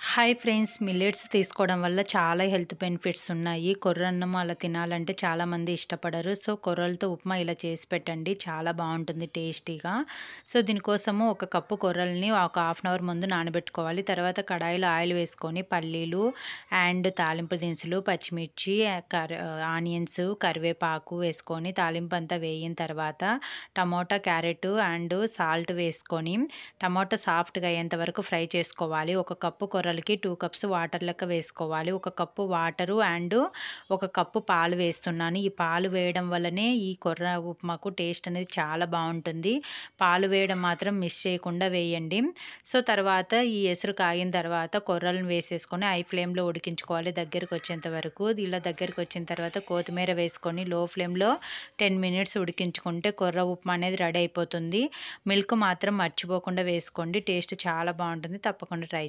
Hi friends, millets తీసుకోవడం వల్ల చాలా హెల్త్ బెనిఫిట్స్ ఉన్నాయి. కొర్రన్నం అలా తినాలంటే చాలామంది ఇష్టపడరు. సో, కొర్రలతో ఉప్మా ఇలా చేసి పెట్టండి. చాలా బావుంటుంది టేస్టీగా. సో, దీనికోసము ఒక కప్పు కొర్రల్ని ఒక హాఫ్ అన్ అవర్ ముందు నానబెట్టుకోవాలి. తర్వాత కడాయిలో ఆయిల్ వేసుకొని పల్లీలు అండ్ తాలింపు దినుసులు, పచ్చిమిర్చి, ఆనియన్స్, కరివేపాకు వేసుకొని తాలింపు అంతా వేగిన తర్వాత టమోటా, క్యారెట్ అండ్ సాల్ట్ వేసుకొని టమాటా సాఫ్ట్‌గా అయ్యేంత వరకు ఫ్రై చేసుకోవాలి. ఒక కప్పు కొర్రలకి 2 కప్స్ వాటర్ లెక్క వేసుకోవాలి. ఒక కప్పు వాటరు అండ్ ఒక కప్పు పాలు వేస్తున్నాను. ఈ పాలు వేయడం వల్లనే ఈ కొర్ర ఉప్మాకు టేస్ట్ అనేది చాలా బావుంటుంది. పాలు వేయడం మాత్రం మిస్ చేయకుండా వేయండి. సో, తర్వాత ఈ ఎసురు కాగిన తర్వాత కొర్రలను వేసేసుకొని హై ఫ్లేమ్‌లో ఉడికించుకోవాలి దగ్గరికొచ్చేంత వరకు. ఇలా దగ్గరికొచ్చిన తర్వాత కొత్తిమీర వేసుకొని లో ఫ్లేమ్‌లో 10 మినిట్స్ ఉడికించుకుంటే కొర్ర ఉప్మా అనేది రెడీ అయిపోతుంది. మిల్క్ మాత్రం మర్చిపోకుండా వేసుకోండి. టేస్ట్ చాలా బావుంటుంది. తప్పకుండా ట్రై